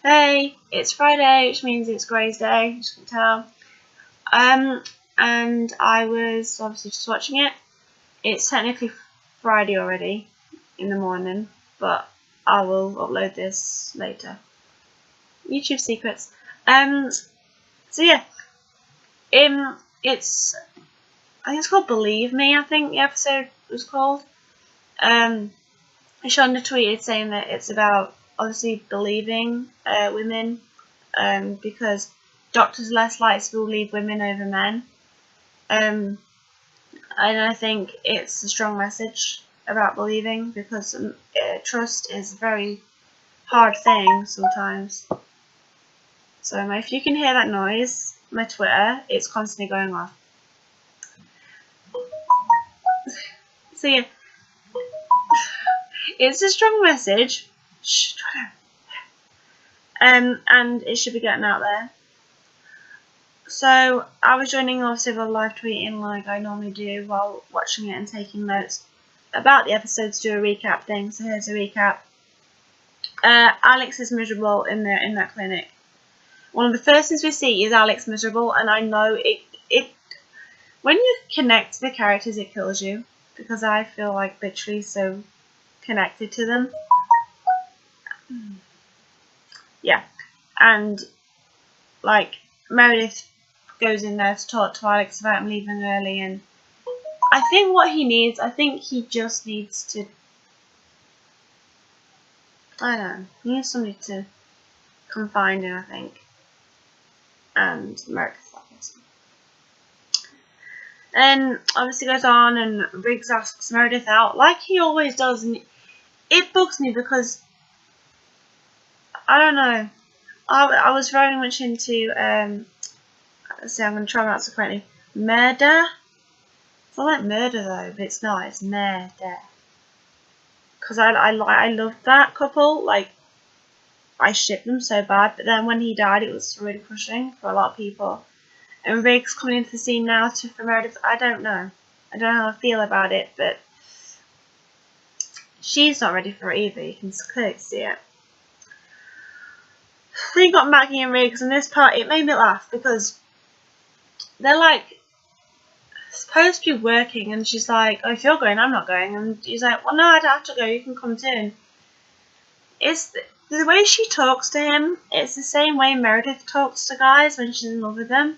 Hey, it's Friday, which means it's Grey's Day, as you can tell. And I was obviously just watching it. It's technically Friday already in the morning, but I will upload this later. YouTube secrets. So yeah, I think it's called Believe Me. I think the episode was called. Shonda tweeted saying that it's about obviously believing women, because doctors are less likely to believe women over men. And I think it's a strong message about believing, because trust is a very hard thing sometimes. So if you can hear that noise, my Twitter, it's constantly going off. So yeah, it's a strong message. Shh, and it should be getting out there. So I was joining obviously the live tweeting like I normally do while watching it and taking notes about the episodes, do a recap thing. So here's a recap. Alex is miserable in that clinic. One of the first things we see is Alex miserable, and I know it when you connect to the characters, it kills you, because I feel like literally so connected to them. Yeah, and like Meredith goes in there to talk to Alex about him leaving early, and I think what he needs, I think he just needs to, I don't know, he needs somebody to confide in, I think, and Meredith, obviously. And obviously goes on, and Riggs asks Meredith out, like he always does, and it bugs me because, I don't know, I was very much into, let's see, I'm going to try and pronounce it correctly, murder. It's not like murder though, but it's not, it's murder. Because I love that couple, like, I shipped them so bad, but then when he died, it was really crushing for a lot of people. And Riggs coming into the scene now for Meredith, I don't know. I don't know how I feel about it, but she's not ready for it either, you can clearly see it. Then you got Maggie and Riggs, and this part, it made me laugh, because they're like, supposed to be working, and she's like, oh, if you're going, I'm not going, and he's like, well, no, I don't have to go, you can come too. It's the way she talks to him, it's the same way Meredith talks to guys when she's in love with them.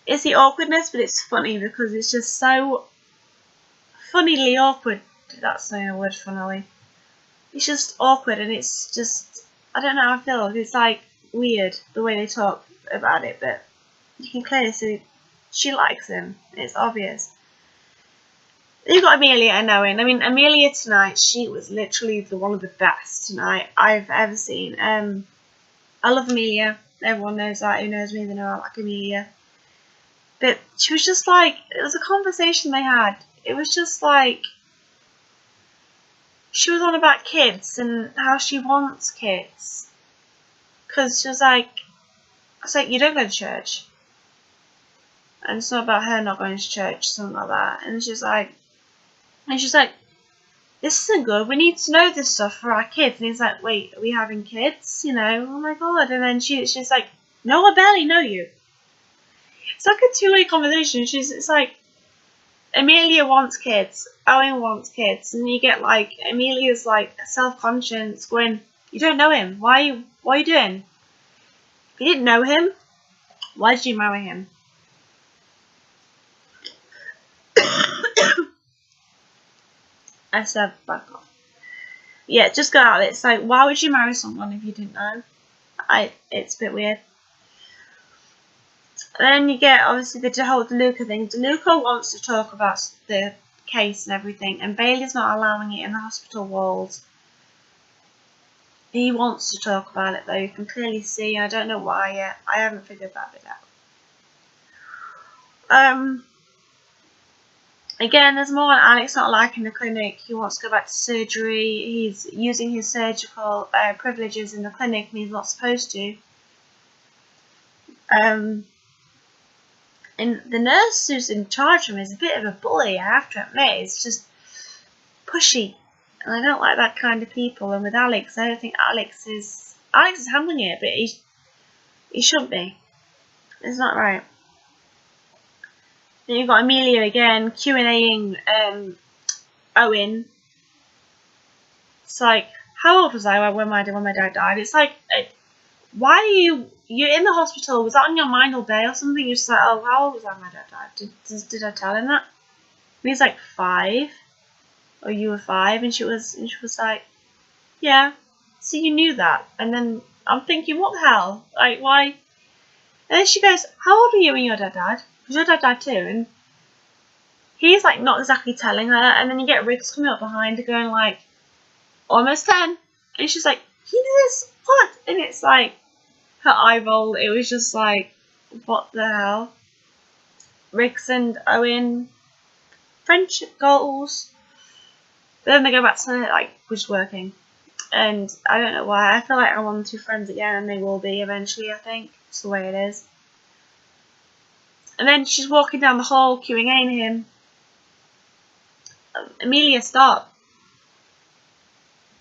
It's the awkwardness, but it's funny, because it's just so funnily awkward. That's not a word, funnily. It's just awkward, and it's just, I don't know how I feel, it's like weird the way they talk about it, but you can clearly see she likes him, it's obvious. You've got Amelia and Owen. I mean, Amelia tonight, she was literally one of the best tonight I've ever seen. I love Amelia. Everyone knows that. Who knows me, they know I like Amelia. But she was just like, it was a conversation they had. It was just like, she was on about kids and how she wants kids. Because she was like, I was like, you don't go to church. And it's not about her not going to church, something like that. And she's like, this isn't good, we need to know this stuff for our kids. And he's like, wait, are we having kids? You know, oh my god. And then she's like, no, I barely know you. It's like a two-way conversation. It's like, Amelia wants kids, Owen wants kids, and you get like, Amelia's like self-conscious going, you don't know him, what are you doing? If you didn't know him, why did you marry him? I said back off. Yeah, just go out. It's like, why would you marry someone if you didn't know? It's a bit weird. Then you get obviously the whole DeLuca thing. DeLuca wants to talk about the case and everything, and Bailey's not allowing it in the hospital walls. He wants to talk about it though, you can clearly see. I don't know why yet. I haven't figured that bit out. Again, there's more on Alex not liking the clinic. He wants to go back to surgery. He's using his surgical privileges in the clinic and he's not supposed to. And the nurse who's in charge of him is a bit of a bully, I have to admit. It's just pushy. And I don't like that kind of people. And with Alex, I don't think Alex is Alex is handling it, but he shouldn't be. It's not right. Then you've got Amelia again, Q&Aing Owen. It's like, how old was I when my dad died? It's like, why are you're in the hospital? Was that on your mind all day or something? You're just like, oh, how old was I when my dad died? Did I tell him that? And he's like 5, or you were 5, and she was like, yeah. So you knew that, and then I'm thinking, what the hell? Like, why? And then she goes, how old were you when your dad died? Because your dad died too, and he's like not exactly telling her, and then you get Riggs coming up behind her going like, almost 10, and she's like, he did this, what? And it's like, her eye roll, it was just like, what the hell? Riggs and Owen, friendship goals. But then they go back to like just working. And I don't know why. I feel like I want them to be friends again, and they will be eventually, I think. It's the way it is. And then she's walking down the hall, queuing him. Amelia, stop.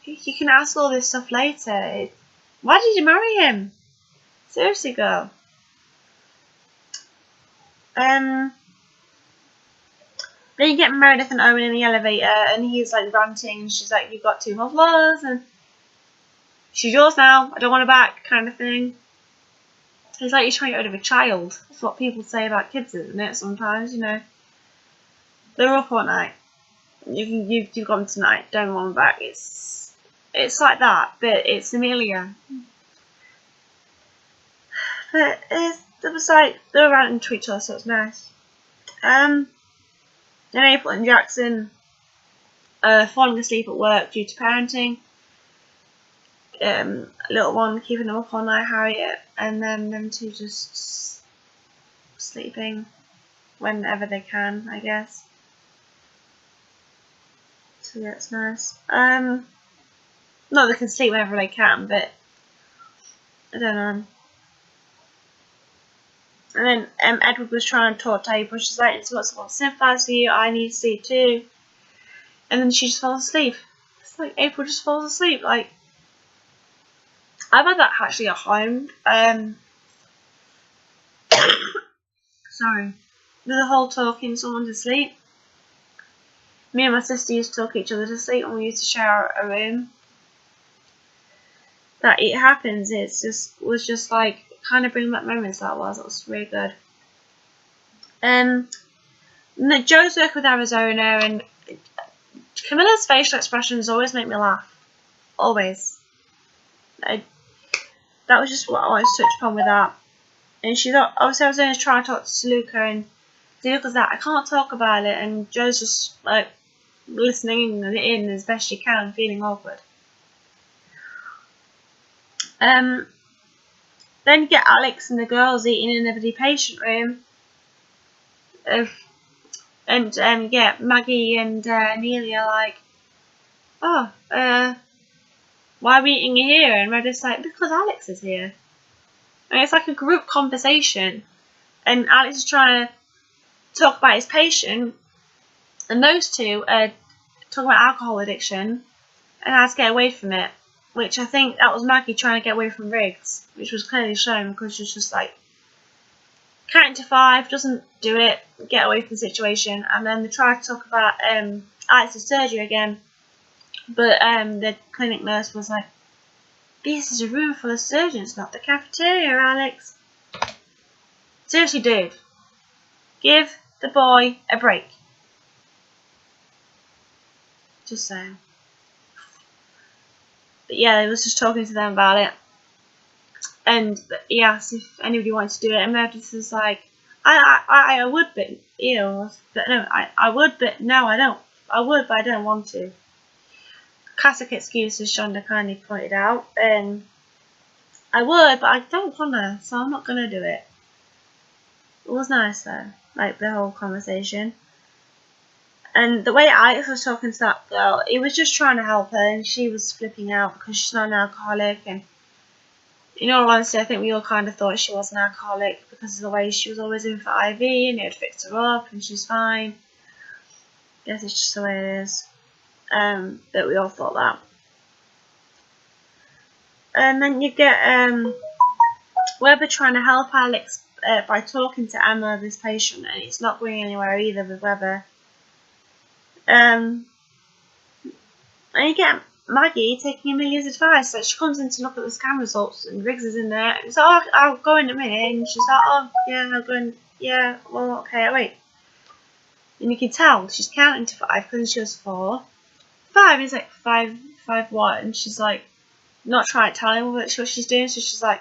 You can ask all this stuff later. Why did you marry him? Seriously, girl. Then you get Meredith and Owen in the elevator, and he's like ranting, and she's like, you've got 2 more floors, and she's yours now, I don't want her back, kind of thing. It's like you're trying to get rid of a child. That's what people say about kids, isn't it? Sometimes, you know. They're up all night. You've got them tonight, don't want them back. It's like that, but it's Amelia. But it was like, they were ranting to each other, so it was nice. Then April and Jackson falling asleep at work due to parenting. Little one keeping them up all night, Harriet, and then them two just sleeping whenever they can, I guess. So yeah, it's nice. Not they can sleep whenever they can, but I don't know. And then Edward was trying to talk to April. She's like, it's what's going to sympathise with you. I need to sleep too. And then she just falls asleep. It's like April just falls asleep. Like, I've had that actually at home. Sorry. The whole talking someone to sleep. Me and my sister used to talk each other to sleep when we used to share a room. That it happens. Was just like kind of bringing back memories. That was really good. Joe's work with Arizona, and Camilla's facial expressions always make me laugh. Always. That was just what I wanted to touch upon with that. And she thought, obviously, Arizona's trying to talk to Luca, and Luca's like, I can't talk about it, and Joe's just like listening in as best she can, feeling awkward. Then you get Alex and the girls eating in the patient room. And you get Maggie and Amelia like, oh, why are we eating here? And Meredith's like, because Alex is here. And it's like a group conversation. And Alex is trying to talk about his patient. And those two are talking about alcohol addiction and how to get away from it. Which I think that was Maggie trying to get away from Riggs, which was clearly shown because she was just like, counting to 5, doesn't do it, get away from the situation. And then they tried to talk about Alex's surgery again, but the clinic nurse was like, this is a room full of surgeons, not the cafeteria, Alex. Seriously, dude, give the boy a break. Just saying. But yeah, I was just talking to them about it. And he asked if anybody wanted to do it. And Meredith was like, I would, but, you know, but no, I would, but no, I don't. I would, but I don't want to. Classic excuse, as Shonda kindly pointed out. I would, but I don't want to, so I'm not going to do it. It was nice, though. Like, the whole conversation. And the way Alex was talking to that girl, he was just trying to help her, and she was flipping out because she's not an alcoholic. And in all honesty, I think we all kind of thought she was an alcoholic because of the way she was always in for IV, and it would fix her up, and she's fine. Guess it's just the way it is. But we all thought that. And then you get Webber trying to help Alex by talking to Emma, this patient, and it's not going anywhere either with Webber. And you get Maggie taking Amelia's advice. Like, she comes in to look at the scan results, and Riggs is in there. And it's like, oh, I'll go in a minute. And she's like, oh, yeah, I'll go in. Yeah, well, okay, wait. And you can tell she's counting to 5 because she was 4. 5 is like 5 what? And she's like, not trying to tell him what she's doing. So she's like,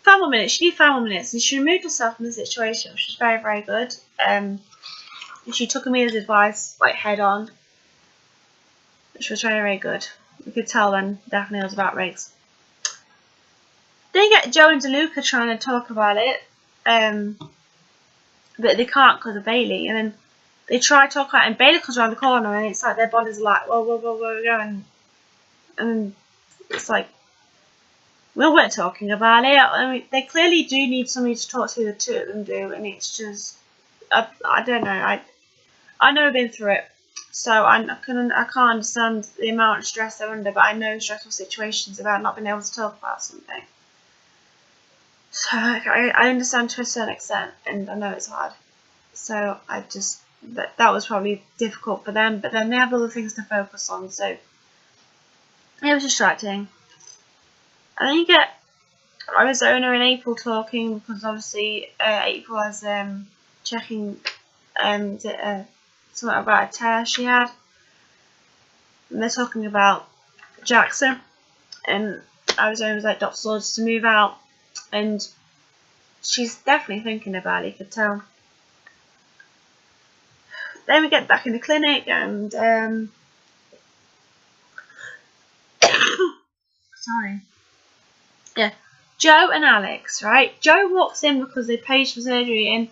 5 more minutes. She needs 5 more minutes. And she removed herself from the situation, which was very, very good. And she took Amelia's advice, like, head on, which was very, very good. You could tell then, definitely it was about Riggs. Then you get Joe and DeLuca trying to talk about it, but they can't because of Bailey. And then they try to talk about it, and Bailey comes around the corner, and it's like their bodies are like, whoa, whoa, whoa, whoa, whoa, and it's like, we weren't talking about it. I mean, they clearly do need somebody to talk to, the two of them do, and it's just, I don't know, I've never been through it. So I can't understand the amount of stress they're under, but I know stressful situations about not being able to talk about something. So I understand to a certain extent, and I know it's hard. So I just, that was probably difficult for them, but then they have other things to focus on, so it was distracting. And then you get Arizona and April talking, because obviously April is checking something about a tear she had, and they're talking about Jackson, and Arizona was like, Dr. Swords to move out, and she's definitely thinking about it, you could tell. Then we get back in the clinic, and sorry, yeah, Joe and Alex, right? Joe walks in because they paid for surgery, and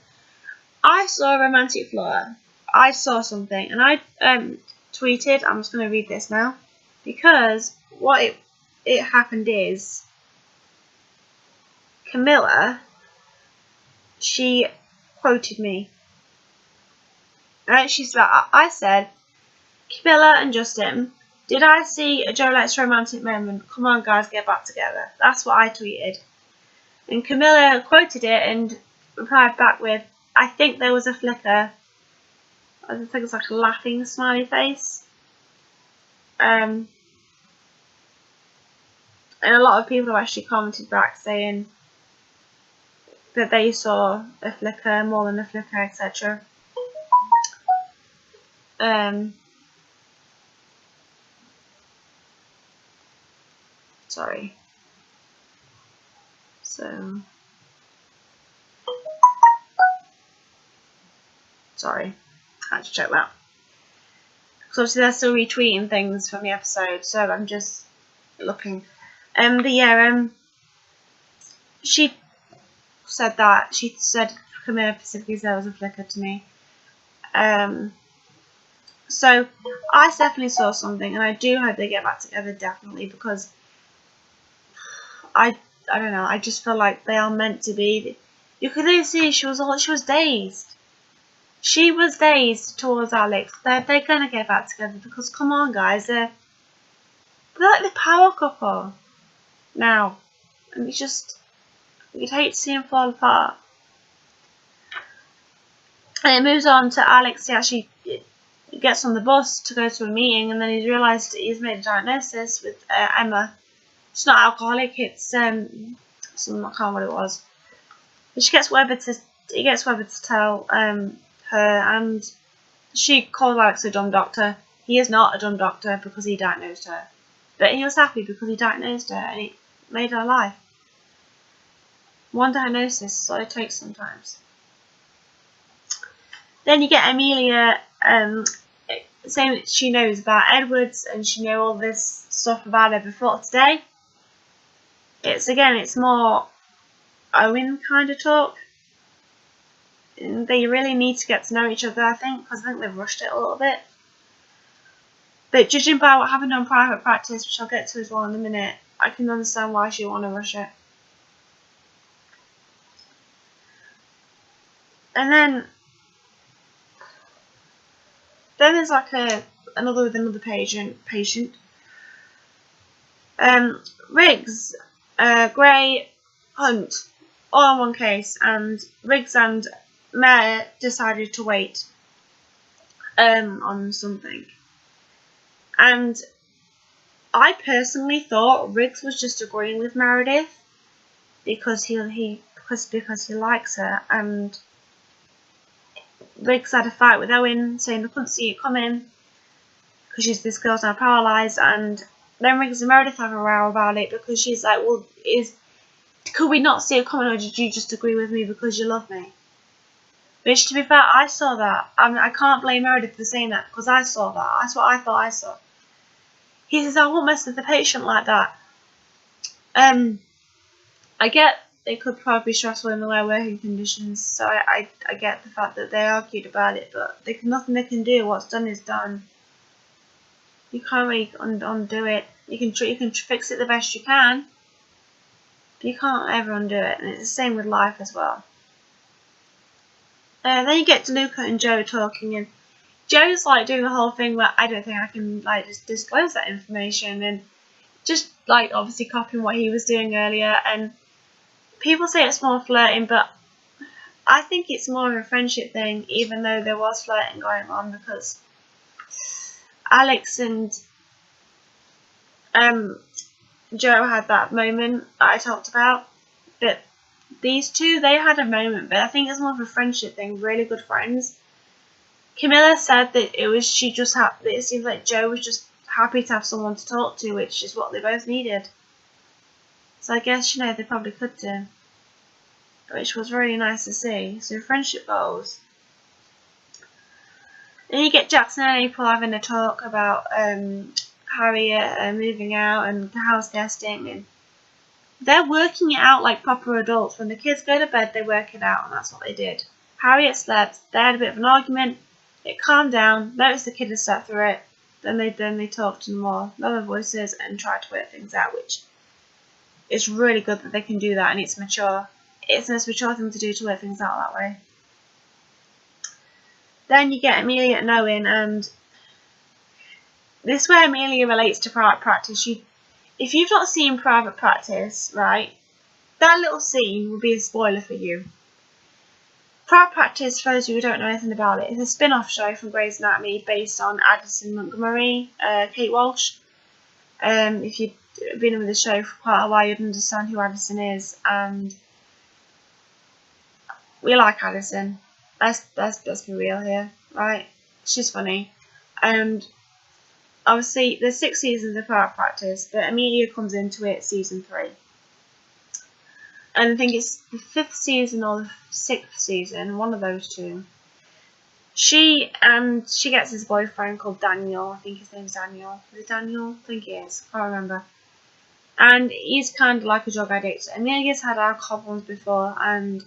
I saw a romantic flaw. I saw something, and I tweeted, I'm just going to read this now, because what it happened is, Camilla, she quoted me, right? She's like, I said, Camilla and Justin, did I see a Joe Lex romantic moment? Come on guys, get back together. That's what I tweeted. And Camilla quoted it and replied back with, I think there was a flicker. I think it's like a laughing smiley face. And a lot of people have actually commented back saying that they saw a flicker, more than a flicker, etc. Sorry. So, sorry, I had to check that. So obviously they're still retweeting things from the episode, so I'm just looking. But yeah, she said that. She said Camilla specifically said there was a flicker to me. So I definitely saw something, and I do hope they get back together, definitely, because I don't know, I just feel like they are meant to be. You could really see she was dazed. She was dazed towards Alex. They're gonna get back together, because come on guys, they're like the power couple now, and you'd hate to see them fall apart. And it moves on to Alex. He actually gets on the bus to go to a meeting, and then he's realised he's made a diagnosis with Emma. It's not alcoholic, it's some, I can't remember what it was. But he gets Webber to tell her, and she calls Alex a dumb doctor. He is not a dumb doctor because he diagnosed her. But he was happy because he diagnosed her and it made her life. One diagnosis is all it takes sometimes. Then you get Amelia saying that she knows about Edwards and she knew all this stuff about her before today. It's more Owen kind of talk. And they really need to get to know each other, I think, because I think they've rushed it a little bit. But judging by what happened on private practice, which I'll get to as well in a minute, I can understand why she would want to rush it. And then there's like another patient, Riggs, Gray, Hunt, all in one case, and Riggs and Mayor decided to wait on something. And I personally thought Riggs was just agreeing with Meredith because he likes her, and Riggs had a fight with Owen saying I couldn't see it coming because this girl's now paralysed, and then Riggs and Meredith have a row about it because she's like, well, could we not see it coming, or did you just agree with me because you love me? Which, to be fair, I saw that. I can't blame Meredith for saying that because I saw that. That's what I thought I saw. He says, I won't mess with the patient like that. I get it could probably be stressful in the way working conditions, so I get the fact that they argued about it, but nothing they can do. What's done is done. You can't really undo it. You can fix it the best you can, but you can't ever undo it, and it's the same with life as well. Then you get to Luca and Joe talking, and Joe's like doing the whole thing where I don't think I can like just disclose that information, and just like obviously copying what he was doing earlier. And people say it's more flirting, but I think it's more of a friendship thing, even though there was flirting going on, because Alex and Joe had that moment that I talked about, but these two, they had a moment, but I think it's more of a friendship thing, really good friends. Camilla said that it seemed like Joe was just happy to have someone to talk to, which is what they both needed. So I guess, they probably could do, which was really nice to see. So friendship goals. Then you get Jackson and April having a talk about Harriet moving out and the house guesting, and they're working it out like proper adults. When the kids go to bed, they work it out, and that's what they did. Harriet slept. They had a bit of an argument. It calmed down. Noticed the kid had slept through it. Then they talked to them more, lower voices, and tried to work things out, which is really good that they can do that, and it's mature. It's the most mature thing to do, to work things out that way. Then you get Amelia and Owen, and this is where Amelia relates to private practice. If you've not seen Private Practice, right, that little scene will be a spoiler for you. Private Practice, for those of you who don't know anything about it, is a spin-off show from Grey's Anatomy based on Addison Montgomery, Kate Walsh. If you've been with the show for quite a while, you'd understand who Addison is, and we like Addison. Let's be real here, right? She's funny, and obviously there's 6 seasons of Private Practice, but Amelia comes into it season 3. And I think it's the 5th season or the 6th season, one of those two. She gets this boyfriend called Daniel. I think his name's Daniel. Is it Daniel? I think it is. I can't remember. And he's kind of like a drug addict. Amelia's had alcohol problems before, and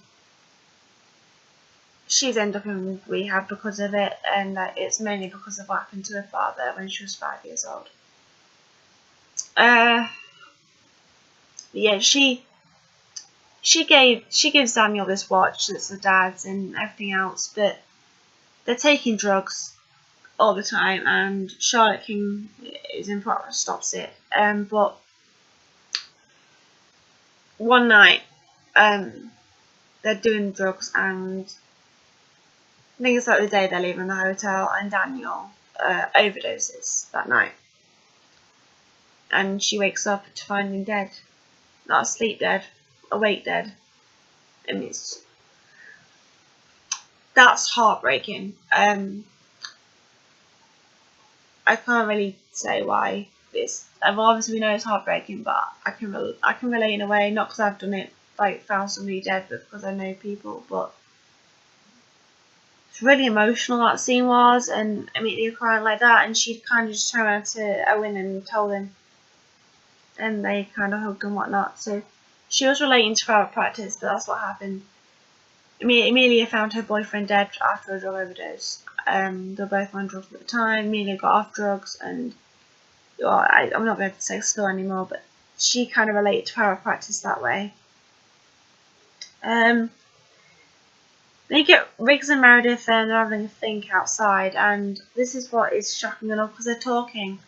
she's ended up in rehab because of it. And it's mainly because of what happened to her father when she was 5 years old. Yeah, she gives Daniel this watch that's the dad's and everything else, but they're taking drugs all the time, and Charlotte King is in front, stops it. But one night, they're doing drugs, and I think it's like the day they're leaving the hotel, and Daniel overdoses that night, and she wakes up to find him dead, not asleep dead, awake dead, and that's heartbreaking. I can't really say why obviously we know it's heartbreaking, but I can relate in a way, not because I've done it, like found somebody dead, but because I know people. But it's really emotional, that scene was, and Amelia crying like that, and she kind of just turned around to Owen and told him, and they kind of hugged and whatnot. So she was relating to Private Practice, but that's what happened. Amelia found her boyfriend dead after a drug overdose. They were both on drugs at the time. Amelia got off drugs, and I'm not going to say school anymore, but she kind of related to Private Practice that way. Then you get Riggs and Meredith, and they're having a think outside, and this is what is shocking enough because they're talking.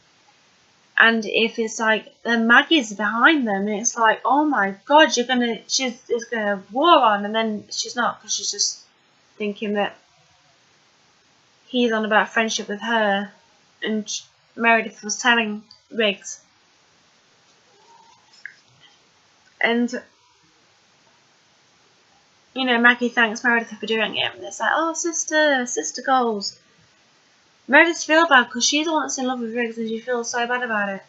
And if it's like then Maggie's behind them, and it's like, oh my god, she's gonna war on, and then she's not, because she's just thinking that he's on about friendship with her, and Meredith was telling Riggs. And you know, Maggie thanks Meredith for doing it, and it's like, oh, sister goals. Meredith feels bad because she's the one that's in love with Riggs, and she feels so bad about it.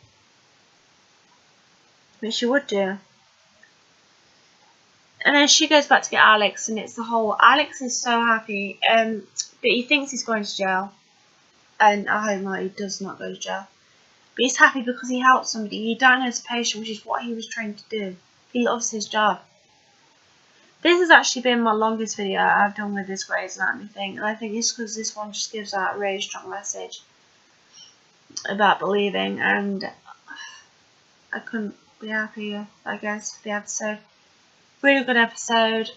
But she would do. And then she goes back to get Alex, and it's the whole, Alex is so happy, but he thinks he's going to jail. And I hope that he does not go to jail. But he's happy because he helped somebody. He diagnosed a patient, which is what he was trained to do. He loves his job. This has actually been my longest video I've done with this Grey's Anatomy thing, and I think it's because this one just gives out a really strong message about believing, and I couldn't be happier, I guess, for the episode. Really good episode.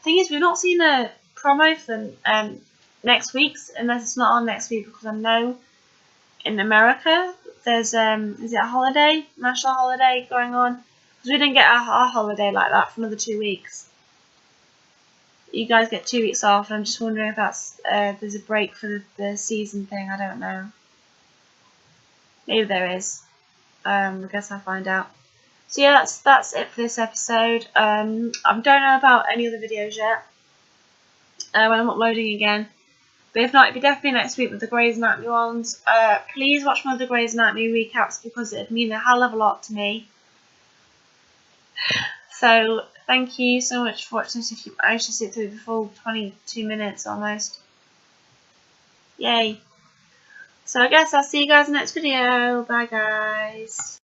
Thing is, we've not seen a promo for next week's, unless it's not on next week, because I know in America there's is it a holiday, national holiday going on? Because we didn't get our holiday like that for another 2 weeks. You guys get 2 weeks off, and I'm just wondering if that's there's a break for the season thing. I don't know. Maybe there is. I guess I'll find out. So yeah, that's it for this episode. I don't know about any other videos yet when I'm uploading again. But if not, it'll be definitely next week with the Grey's Anatomy ones. Please watch my other Grey's Anatomy recaps, because it'd mean a hell of a lot to me. So thank you so much for watching this. If you managed to sit through the full 22 minutes almost. Yay. So I guess I'll see you guys in the next video. Bye guys.